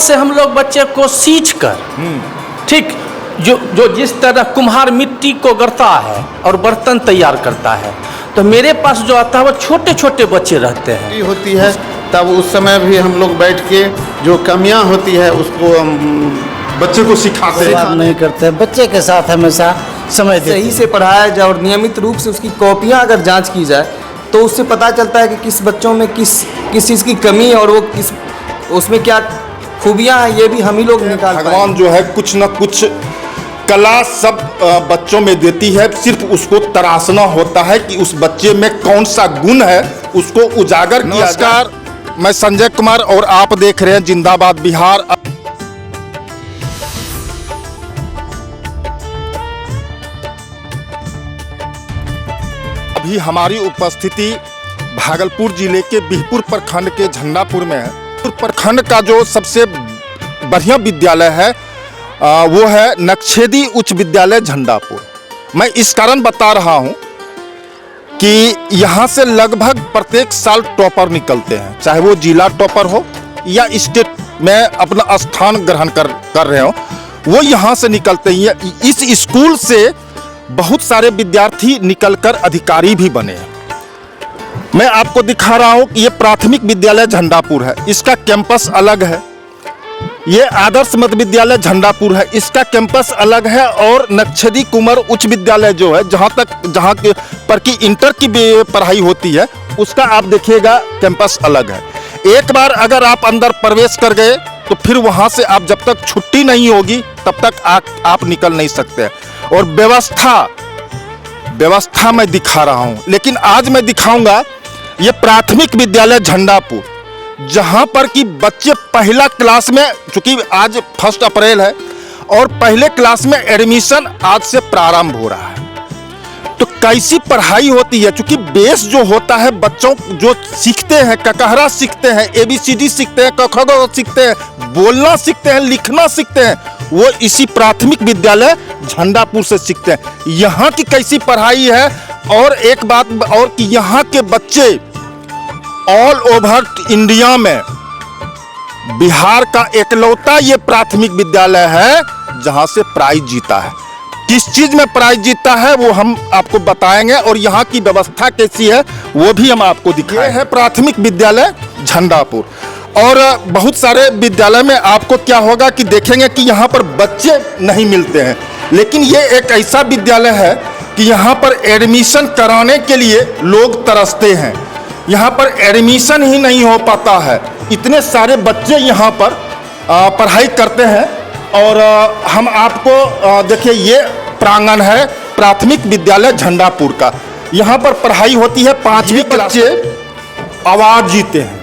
से हम लोग बच्चे को सींच कर, ठीक, जो जिस तरह कुम्हार मिट्टी को गढ़ता है और बर्तन तैयार करता है, तो मेरे पास जो आता है वो छोटे छोटे बच्चे रहते हैं। होती है तब उस समय भी हम लोग बैठ के जो कमियां होती है उसको बच्चे को सिखाते हैं, नहीं करते, बच्चे के साथ हमेशा समय देते सही से पढ़ाया जाए और नियमित रूप से उसकी कॉपियां अगर जांच की जाए तो उससे पता चलता है कि किस बच्चों में किस चीज़ की कमी और वो किस उसमें क्या खूबियां हैं, ये भी हम ही लोग निकाल भगवान जो है कुछ न कुछ कला सब बच्चों में देती है, सिर्फ उसको तराशना होता है कि उस बच्चे में कौन सा गुण है, उसको उजागर किया। नमस्कार, मैं संजय कुमार और आप देख रहे हैं जिंदाबाद बिहार। अभी हमारी उपस्थिति भागलपुर जिले के बिहपुर प्रखंड के झंडापुर में है। प्रखंड का जो सबसे बढ़िया विद्यालय है वो है नक्छेदी उच्च विद्यालय झंडापुर। मैं इस कारण बता रहा हूं कि यहाँ से लगभग प्रत्येक साल टॉपर निकलते हैं, चाहे वो जिला टॉपर हो या स्टेट में अपना स्थान ग्रहण कर रहे हो, वो यहाँ से निकलते हैं। इस स्कूल से बहुत सारे विद्यार्थी निकलकर अधिकारी भी बने हैं। मैं आपको दिखा रहा हूँ कि ये प्राथमिक विद्यालय झंडापुर है, इसका कैंपस अलग है। ये आदर्श मध्य विद्यालय झंडापुर है, इसका कैंपस अलग है। और नक्छेदी कुंवर उच्च विद्यालय जो है, जहाँ पर की इंटर की पढ़ाई होती है, उसका आप देखिएगा कैंपस अलग है। एक बार अगर आप अंदर प्रवेश कर गए तो फिर वहाँ से आप जब तक छुट्टी नहीं होगी तब तक आप निकल नहीं सकते। और व्यवस्था मैं दिखा रहा हूँ, लेकिन आज मैं दिखाऊंगा ये प्राथमिक विद्यालय झंडापुर, जहाँ पर कि बच्चे पहला क्लास में, चूंकि आज 1 अप्रैल है और पहले क्लास में एडमिशन आज से प्रारंभ हो रहा है। तो कैसी पढ़ाई होती है, चूंकि बेस जो होता है, बच्चों जो सीखते हैं, ककहरा सीखते हैं, ABCD सीखते हैं, क ख ग सीखते हैं, बोलना सीखते हैं, लिखना सीखते हैं, वो इसी प्राथमिक विद्यालय झंडापुर से सीखते हैं। यहाँ की कैसी पढ़ाई है, और एक बात और कि यहाँ के बच्चे ऑल ओवर इंडिया में बिहार का एकलौता ये प्राथमिक विद्यालय है जहां से प्राइज जीता है। किस चीज में प्राइज जीता है वो हम आपको बताएंगे, और यहाँ की व्यवस्था कैसी है वो भी हम आपको दिखाएंगे। ये है प्राथमिक विद्यालय झंडापुर। और बहुत सारे विद्यालय में आपको क्या होगा कि देखेंगे कि यहाँ पर बच्चे नहीं मिलते हैं, लेकिन ये एक ऐसा विद्यालय है कि यहाँ पर एडमिशन कराने के लिए लोग तरसते हैं। यहाँ पर एडमिशन ही नहीं हो पाता है, इतने सारे बच्चे यहाँ पर पढ़ाई करते हैं। और हम आपको देखिए, ये प्रांगण है प्राथमिक विद्यालय झंडापुर का। यहाँ पर पढ़ाई होती है 5वीं क्लास। बच्चे अवार्ड जीते हैं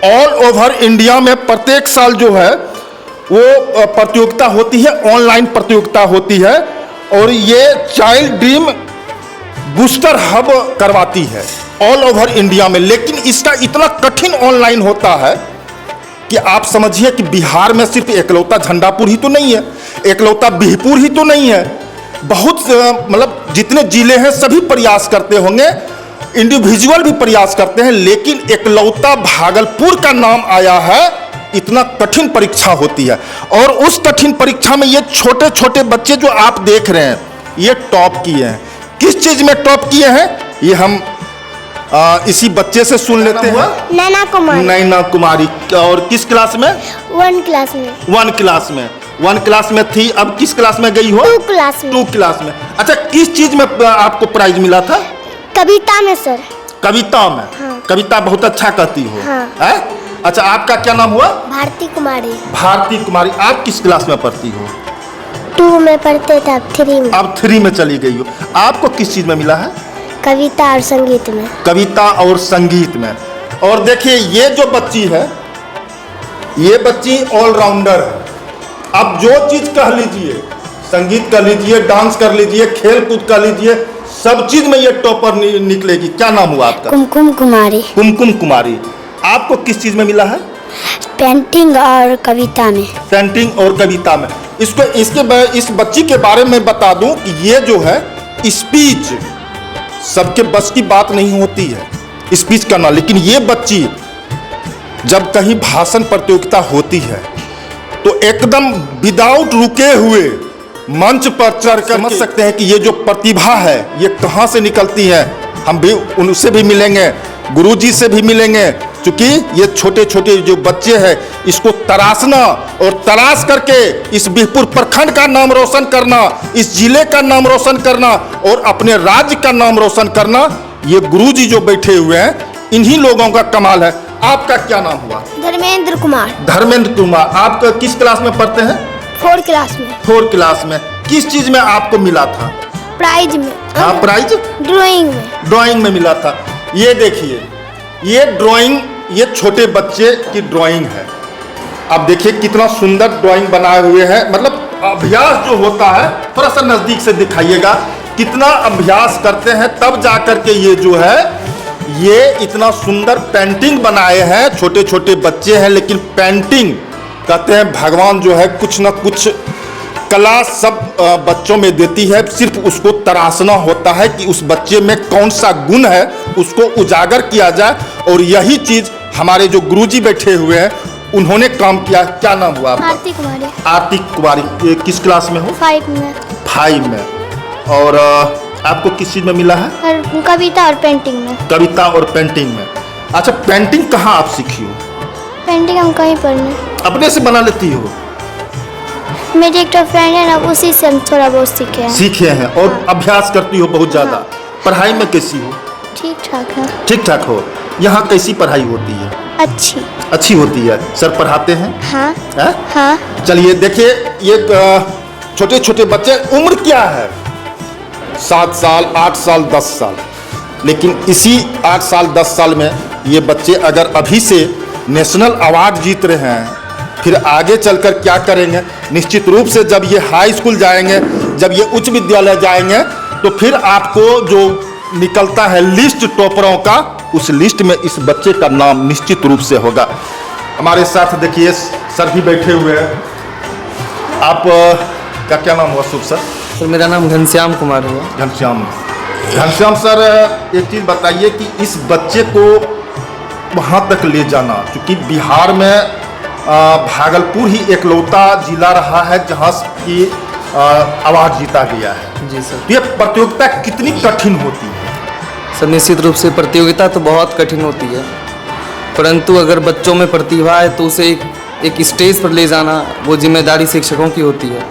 ऑल ओवर इंडिया में। प्रत्येक साल जो है वो प्रतियोगिता होती है, ऑनलाइन प्रतियोगिता होती है, और ये चाइल्ड ड्रीम बूस्टर हब करवाती है ऑल ओवर इंडिया में। लेकिन इसका इतना कठिन ऑनलाइन होता है कि आप समझिए कि बिहार में सिर्फ एकलौता झंडापुर ही तो नहीं है, एकलौता बिहपुर ही तो नहीं है, बहुत मतलब जितने जिले हैं सभी प्रयास करते होंगे, इंडिविजुअल भी प्रयास करते हैं, लेकिन एकलौता भागलपुर का नाम आया है। इतना कठिन परीक्षा होती है, और उस कठिन परीक्षा में ये छोटे छोटे बच्चे जो आप देख रहे हैं ये टॉप किए हैं। किस चीज में टॉप किए हैं ये हम इसी बच्चे से सुन लेते हैं। नैना कुमारी। नैना कुमारी। और किस क्लास में? 1 क्लास में। 1 क्लास में। 1 क्लास में थी, अब किस क्लास में गई हो? 2 क्लास में। 2 क्लास में। अच्छा, किस चीज में आपको प्राइज मिला था? कविता में सर। कविता में? हाँ। कविता बहुत अच्छा कहती हो। हाँ। है? अच्छा, आपका क्या नाम हुआ? भारती कुमारी। भारती कुमारी। आप किस क्लास में पढ़ती हो? 2 में पढ़ते थे, अब 3 में। अब 3 में चली गई हो। आपको किस चीज में मिला है? कविता और संगीत में। कविता और संगीत में। और देखिए, ये जो बच्ची है, ये बच्ची ऑलराउंडर है। अब जो चीज कह लीजिए, संगीत कर लीजिए, डांस कर लीजिए, खेल कूद कर लीजिए, सब चीज में ये टॉपर निकलेगी। क्या नाम हुआ आपका? कुमकुम कुमारी। कुमकुम कुमारी। आपको किस चीज में मिला है? पेंटिंग और कविता में। पेंटिंग और कविता में। इस बच्ची के बारे में बता दूं कि ये जो है स्पीच, सबके बस की बात नहीं होती है स्पीच करना, लेकिन ये बच्ची जब कहीं भाषण प्रतियोगिता होती है तो एकदम विदाउट रुके हुए मंच पर चढ़कर समझ सकते हैं कि ये जो प्रतिभा है ये कहाँ से निकलती है। हम भी उनसे भी मिलेंगे, गुरुजी से भी मिलेंगे, क्योंकि ये छोटे छोटे जो बच्चे हैं इसको तराशना और तलाश करके इस बिहपुर प्रखंड का नाम रोशन करना, इस जिले का नाम रोशन करना और अपने राज्य का नाम रोशन करना, ये गुरुजी जो बैठे हुए हैं इन्हीं लोगों का कमाल है। आपका क्या नाम हुआ? धर्मेंद्र कुमार। धर्मेंद्र कुमार। आप किस क्लास में पढ़ते हैं? 4 क्लास में। 4 क्लास में। किस चीज में आपको मिला था? प्राइज में। हाँ, प्राइज ड्राइंग में। ड्राइंग में मिला था। ये देखिए, ये ड्राइंग, ये छोटे बच्चे की ड्राइंग है। आप देखिए कितना सुंदर ड्राइंग बनाए हुए हैं। मतलब अभ्यास जो होता है, थोड़ा सा नजदीक से दिखाइएगा, कितना अभ्यास करते हैं तब जाकर के ये जो है ये इतना सुंदर पेंटिंग बनाए हैं। छोटे छोटे बच्चे हैं लेकिन पेंटिंग कहते हैं भगवान जो है कुछ ना कुछ कला सब बच्चों में देती है, सिर्फ उसको तराशना होता है कि उस बच्चे में कौन सा गुण है उसको उजागर किया जाए। और यही चीज हमारे जो गुरुजी बैठे हुए हैं उन्होंने काम किया। क्या नाम हुआ आपका? आरती कुमारी। आरती कुमारी। ये किस क्लास में हो? 5 में। 5 में। और आपको किस चीज में मिला है? और कविता और पेंटिंग में। कविता और पेंटिंग में। अच्छा, पेंटिंग कहाँ आप सीखी हो? पेंटिंग हम कहीं पर नहीं, अपने से बना लेती हो? मेरी एक फ्रेंड है ना, उसी से हम थोड़ा बहुत सीखे हैं। सीखे हैं। और अभ्यास करती हो बहुत ज्यादा? पढ़ाई में कैसी हो? ठीक ठाक है। ठीक ठाक हो। यहाँ कैसी पढ़ाई होती है? अच्छी। अच्छी होती है। सर पढ़ाते हैं? हाँ। है? हाँ। चलिए देखिए, ये छोटे छोटे बच्चे, उम्र क्या है? 7 साल, 8 साल, 10 साल। लेकिन इसी 8 साल 10 साल में ये बच्चे अगर अभी से नेशनल अवार्ड जीत रहे हैं, फिर आगे चलकर क्या करेंगे? निश्चित रूप से जब ये हाई स्कूल जाएंगे, जब ये उच्च विद्यालय जाएंगे, तो फिर आपको जो निकलता है लिस्ट टॉपरों का, उस लिस्ट में इस बच्चे का नाम निश्चित रूप से होगा। हमारे साथ देखिए सर भी बैठे हुए हैं। आप का क्या नाम हुआ? शुभ सर। सर मेरा नाम घनश्याम कुमार हुआ। घनश्याम। घनश्याम सर, एक चीज़ बताइए कि इस बच्चे को वहाँ तक ले जाना, क्योंकि बिहार में भागलपुर ही एकलौता जिला रहा है जहाँ की अवार्ड जीता गया है। जी सर। ये प्रतियोगिता कितनी कठिन होती है? सर निश्चित रूप से प्रतियोगिता तो बहुत कठिन होती है, परंतु अगर बच्चों में प्रतिभा है तो उसे एक स्टेज पर ले जाना वो जिम्मेदारी शिक्षकों की होती है,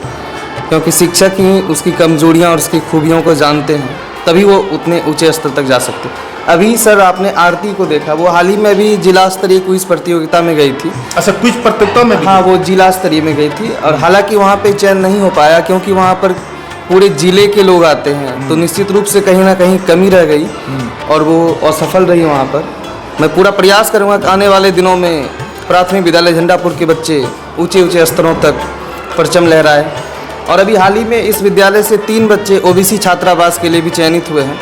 क्योंकि शिक्षक ही उसकी कमजोरियां और उसकी खूबियों को जानते हैं, तभी वो उतने ऊंचे स्तर तक जा सकते हैं। अभी सर आपने आरती को देखा, वो हाल ही में भी जिला स्तरीय क्विज प्रतियोगिता में गई थी। अच्छा, क्विज प्रतियोगिता में भी? हाँ, वो जिला स्तरीय में गई थी और हालांकि वहाँ पे चयन नहीं हो पाया क्योंकि वहाँ पर पूरे जिले के लोग आते हैं, तो निश्चित रूप से कहीं ना कहीं कमी रह गई और वो असफल रही वहाँ पर। मैं पूरा प्रयास करूँगा कि आने वाले दिनों में प्राथमिक विद्यालय झंडापुर के बच्चे ऊंचे ऊंचे स्तरों तक परचम लहराए। और अभी हाल ही में इस विद्यालय से 3 बच्चे ओबीसी छात्रावास के लिए भी चयनित हुए हैं,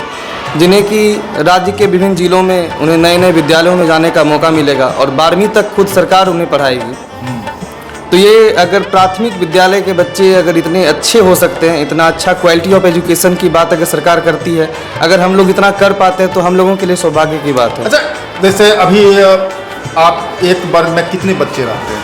जिन्हें कि राज्य के विभिन्न जिलों में उन्हें नए नए विद्यालयों में जाने का मौका मिलेगा और 12वीं तक खुद सरकार उन्हें पढ़ाएगी। तो ये अगर प्राथमिक विद्यालय के बच्चे अगर इतने अच्छे हो सकते हैं, इतना अच्छा क्वालिटी ऑफ एजुकेशन की बात अगर सरकार करती है, अगर हम लोग इतना कर पाते हैं तो हम लोगों के लिए सौभाग्य की बात है। अच्छा, जैसे अभी आप एक वर्ग में कितने बच्चे रहते हैं?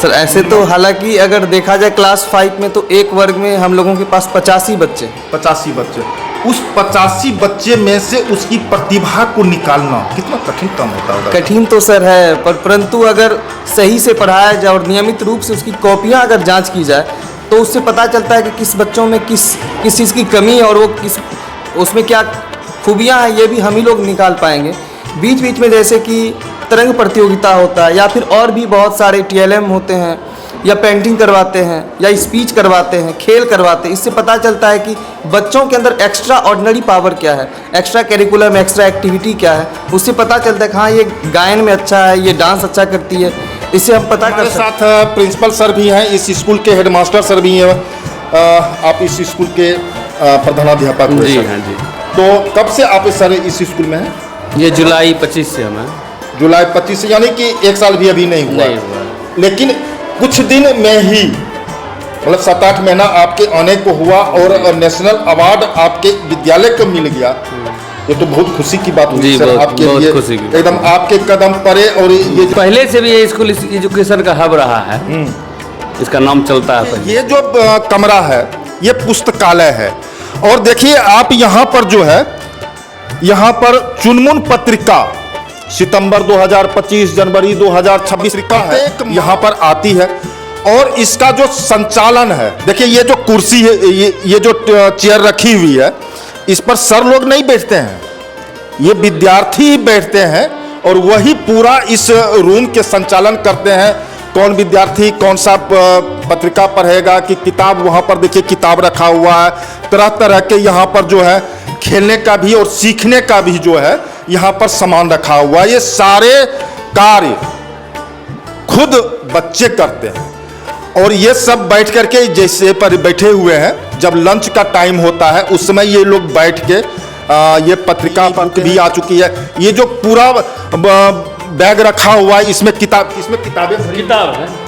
सर ऐसे तो हालांकि अगर देखा जाए क्लास 5 में तो एक वर्ग में हम लोगों के पास 85 बच्चे। 85 बच्चे। उस 85 बच्चे में से उसकी प्रतिभा को निकालना कितना कठिन काम होता है? कठिन तो सर है, परंतु अगर सही से पढ़ाया जाए और नियमित रूप से उसकी कॉपियां अगर जांच की जाए तो उससे पता चलता है कि किस बच्चों में किस चीज़ की कमी है और वो उसमें क्या खूबियां हैं, ये भी हम ही लोग निकाल पाएंगे। बीच बीच में जैसे कि तरंग प्रतियोगिता होता है या फिर और भी बहुत सारे TLM होते हैं या पेंटिंग करवाते हैं या स्पीच करवाते हैं, खेल करवाते हैं, इससे पता चलता है कि बच्चों के अंदर एक्स्ट्रा ऑर्डिनरी पावर क्या है, एक्स्ट्रा करिकुलम, एक्स्ट्रा एक्टिविटी क्या है। उससे पता चलता है कि हाँ ये गायन में अच्छा है, ये डांस अच्छा करती है, इससे हम पता कर सकते हैं। साथ प्रिंसिपल सर भी हैं, इस स्कूल के हेडमास्टर सर भी हैं। आप इस स्कूल के प्रधानाध्यापक हैं? जी हाँ जी। तो कब से आप सर इस स्कूल में हैं? ये जुलाई 25 से हमें। जुलाई 25 से, यानी कि 1 साल भी अभी नहीं हुआ। लेकिन कुछ दिन में ही, मतलब 7-8 महीना आपके आने को हुआ और नेशनल अवार्ड आपके विद्यालय को मिल गया। ये तो बहुत खुशी की बात हुई सर आपके लिए, एकदम आपके कदम पड़े। और ये पहले से भी ये स्कूल एजुकेशन का हब रहा है इसका नाम चलता है पहले। ये जो कमरा है ये पुस्तकालय है। और देखिए आप यहाँ पर जो है, यहाँ पर चुनमुन पत्रिका सितंबर 2025 जनवरी 2026 का है, यहाँ पर आती है। और इसका जो संचालन है, देखिए ये जो कुर्सी है, ये जो चेयर रखी हुई है, इस पर सर लोग नहीं बैठते हैं, ये विद्यार्थी ही बैठते हैं और वही पूरा इस रूम के संचालन करते हैं। कौन विद्यार्थी कौन सा पत्रिका पढ़ेगा कि किताब, वहाँ पर देखिए किताब रखा हुआ है, तरह तरह के यहाँ पर जो है खेलने का भी और सीखने का भी जो है यहाँ पर सामान रखा हुआ है। ये सारे कार्य खुद बच्चे करते हैं और ये सब बैठ करके जैसे पर बैठे हुए हैं, जब लंच का टाइम होता है उस समय ये लोग बैठ के ये पत्रिका भी आ चुकी है। ये जो पूरा बैग रखा हुआ है, इसमें किताबें भरी,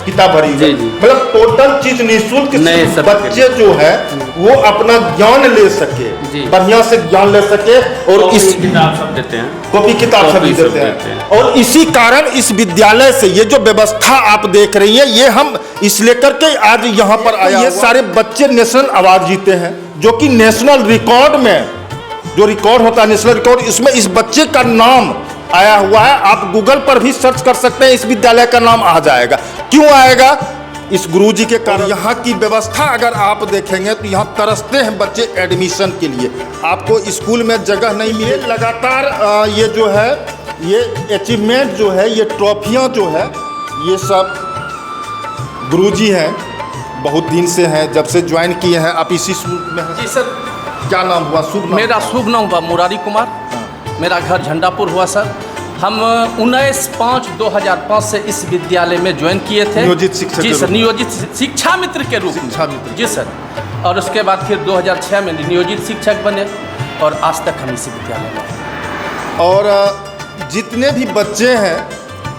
किताब भरी है, मतलब टोटल चीज निःशुल्क, बच्चे जो है वो अपना ज्ञान ले सके, बढ़िया से ज्ञान ले सके। और इस किताब सब देते हैं, कॉपी किताब सभी देते हैं। और इसी कारण इस विद्यालय से ये जो व्यवस्था आप देख रही है, ये हम इस लेकर के आज यहाँ पर आया। ये सारे बच्चे नेशनल अवार्ड जीते हैं, जो कि नेशनल रिकॉर्ड में जो रिकॉर्ड होता है, नेशनल रिकॉर्ड, इसमें इस बच्चे का नाम आया हुआ है। आप गूगल पर भी सर्च कर सकते हैं, इस विद्यालय का नाम आ जाएगा। क्यों आएगा? इस गुरुजी के कारण। यहाँ की व्यवस्था अगर आप देखेंगे तो यहाँ तरसते हैं बच्चे एडमिशन के लिए, आपको स्कूल में जगह नहीं मिले। लगातार ये जो है, ये अचीवमेंट जो है, ये ट्रॉफियाँ जो है, ये सब गुरुजी हैं, बहुत दिन से हैं, जब से ज्वाइन किए हैं। आप इसी स्कूल में हैं? जी सर। क्या नाम हुआ? शुभ नाम? मेरा शुभ नाम हुआ मुरारी कुमार, मेरा घर झंडापुर हुआ सर। हम 19/5/2005 से इस विद्यालय में ज्वाइन किए थे, नियोजित शिक्षक। जी सर, नियोजित शिक्षा मित्र के रूप में। शिक्षा मित्र। जी सर। और उसके बाद फिर 2006 में नियोजित शिक्षक बने और आज तक हम इसी विद्यालय में हैं। और जितने भी बच्चे हैं,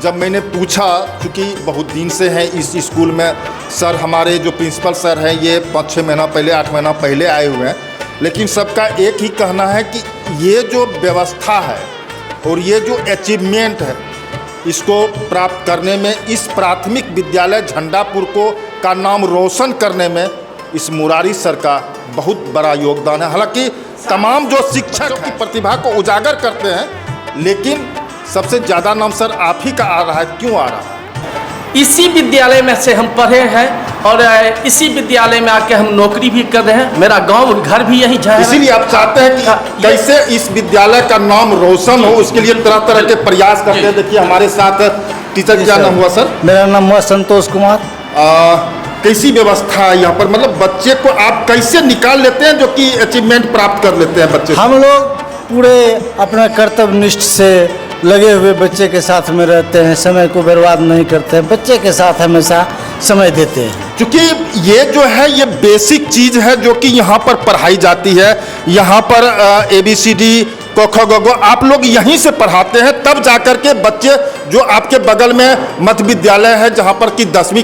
जब मैंने पूछा, क्योंकि बहुत दिन से हैं इस स्कूल में, सर हमारे जो प्रिंसिपल सर हैं ये 5-6 महीना पहले, 8 महीना पहले आए हुए हैं, लेकिन सबका एक ही कहना है कि ये जो व्यवस्था है और ये जो अचीवमेंट है, इसको प्राप्त करने में, इस प्राथमिक विद्यालय झंडापुर को का नाम रोशन करने में इस मुरारी सर का बहुत बड़ा योगदान है। हालांकि तमाम जो शिक्षक की प्रतिभा को उजागर करते हैं, लेकिन सबसे ज़्यादा नाम सर आप ही का आ रहा है। क्यों आ रहा है? इसी विद्यालय में से हम पढ़े हैं और इसी विद्यालय में आके हम नौकरी भी कर रहे हैं। मेरा गांव घर भी यहीं है। इसीलिए आप चाहते हैं कि कैसे इस विद्यालय का नाम रोशन हो, उसके लिए तरह तरह के प्रयास करते हैं। देखिए हमारे साथ टीचर, क्या नाम हुआ सर? मेरा नाम हुआ संतोष कुमार। कैसी व्यवस्था है यहाँ पर, मतलब बच्चे को आप कैसे निकाल लेते हैं जो कि अचीवमेंट प्राप्त कर लेते हैं बच्चे? हम लोग पूरे अपना कर्तव्यनिष्ठ से लगे हुए बच्चे के साथ में रहते हैं, समय को बर्बाद नहीं करते हैं, बच्चे के साथ हमेशा समय देते हैं। क्योंकि ये जो है ये बेसिक चीज़ है जो कि यहाँ पर पढ़ाई जाती है। यहाँ पर ABCD क ख ग घ आप लोग यहीं से पढ़ाते हैं, तब जाकर के बच्चे जो आपके बगल में मध्य विद्यालय है, जहाँ पर कि 10वीं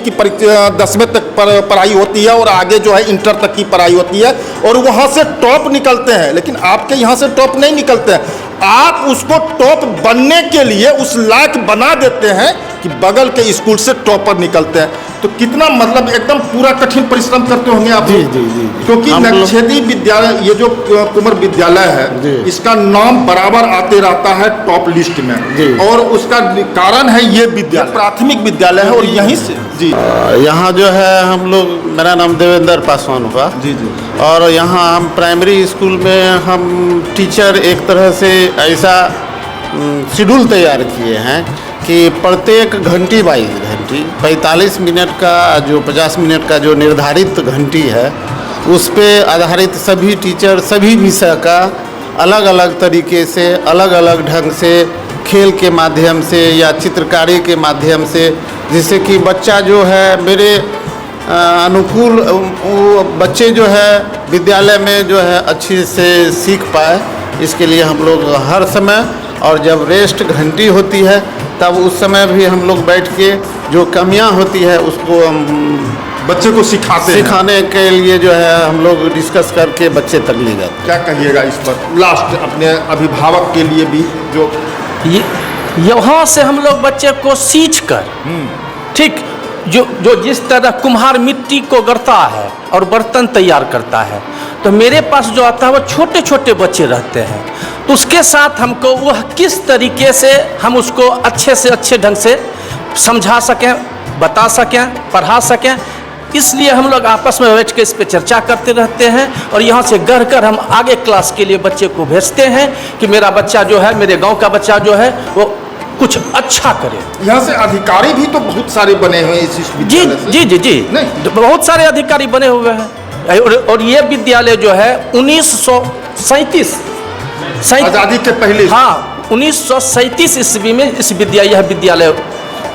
तक पढ़ाई होती है और आगे जो है इंटर तक की पढ़ाई होती है, और वहाँ से टॉप निकलते हैं। लेकिन आपके यहाँ से टॉप नहीं निकलते हैं, आप उसको टॉप बनने के लिए उस लायक बना देते हैं कि बगल के स्कूल से टॉपर निकलते हैं। तो कितना मतलब एकदम पूरा कठिन परिश्रम करते होंगे आप? जी जी जी। क्योंकि नक्षेदी विद्यालय, ये जो कुंवर विद्यालय है, इसका नाम बराबर आते रहता है टॉप लिस्ट में, और उसका कारण है ये विद्यालय प्राथमिक विद्यालय है। और यहीं से जी यहाँ जो है हम लोग, मेरा नाम देवेंद्र पासवान हुआ जी जी। और यहाँ हम प्राइमरी स्कूल में हम टीचर एक तरह से ऐसा शेड्यूल तैयार किए हैं कि प्रत्येक घंटी बाई घंटी 45 मिनट का जो 50 मिनट का जो निर्धारित घंटी है, उस पे आधारित सभी टीचर सभी विषय का अलग अलग तरीके से, अलग अलग ढंग से, खेल के माध्यम से या चित्रकारी के माध्यम से, जिससे कि बच्चा जो है मेरे अनुकूल, वो बच्चे जो है विद्यालय में जो है अच्छे से सीख पाए। इसके लिए हम लोग हर समय, और जब रेस्ट घंटी होती है तब उस समय भी हम लोग बैठ के जो कमियां होती है उसको बच्चे को सिखाने के लिए जो है हम लोग डिस्कस करके बच्चे तक ले जाते। क्या कहिएगा इस पर लास्ट अपने अभिभावक के लिए भी, जो यहाँ से हम लोग बच्चे को सींच कर, ठीक जो जिस तरह कुम्हार मिट्टी को गढ़ता है और बर्तन तैयार करता है, तो मेरे पास जो आता है वो छोटे छोटे बच्चे रहते हैं। तो उसके साथ हमको वह किस तरीके से हम उसको अच्छे से अच्छे ढंग से समझा सकें, बता सकें, पढ़ा सकें, इसलिए हम लोग आपस में बैठ के इस पे चर्चा करते रहते हैं। और यहाँ से गढ़ कर हम आगे क्लास के लिए बच्चे को भेजते हैं कि मेरा बच्चा जो है, मेरे गांव का बच्चा जो है वो कुछ अच्छा करे। यहाँ से अधिकारी भी तो बहुत सारे बने हुए हैं इस जी विद्यालय से। जी जी जी नहीं। बहुत सारे अधिकारी बने हुए हैं। और ये विद्यालय जो है 1937 आज़ादी के पहले। हाँ, 1937 ईस्वी में यह विद्यालय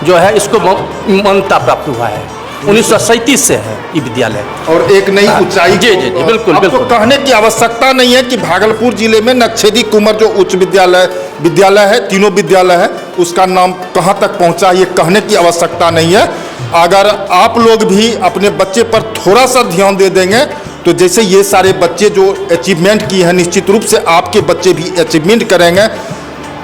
जो है इसको मान्यता प्राप्त हुआ है। 1937 से है ये विद्यालय। और एक नई ऊंचाई जी जी जी बिल्कुल आपको बिल्कुल। कहने की आवश्यकता नहीं है कि भागलपुर जिले में नक्शेदी कुंवर जो उच्च विद्यालय है, तीनों विद्यालय है, उसका नाम कहाँ तक पहुँचा ये कहने की आवश्यकता नहीं है। अगर आप लोग भी अपने बच्चे पर थोड़ा सा ध्यान दे देंगे तो जैसे ये सारे बच्चे जो अचीवमेंट किए हैं, निश्चित रूप से आपके बच्चे भी अचीवमेंट करेंगे।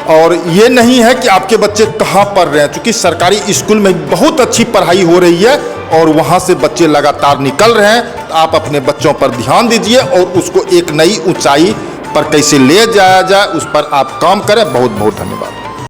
और ये नहीं है कि आपके बच्चे कहाँ पढ़ रहे हैं, क्योंकि सरकारी स्कूल में बहुत अच्छी पढ़ाई हो रही है और वहाँ से बच्चे लगातार निकल रहे हैं। तो आप अपने बच्चों पर ध्यान दीजिए और उसको एक नई ऊंचाई पर कैसे ले जाया जाए उस पर आप काम करें। बहुत बहुत धन्यवाद।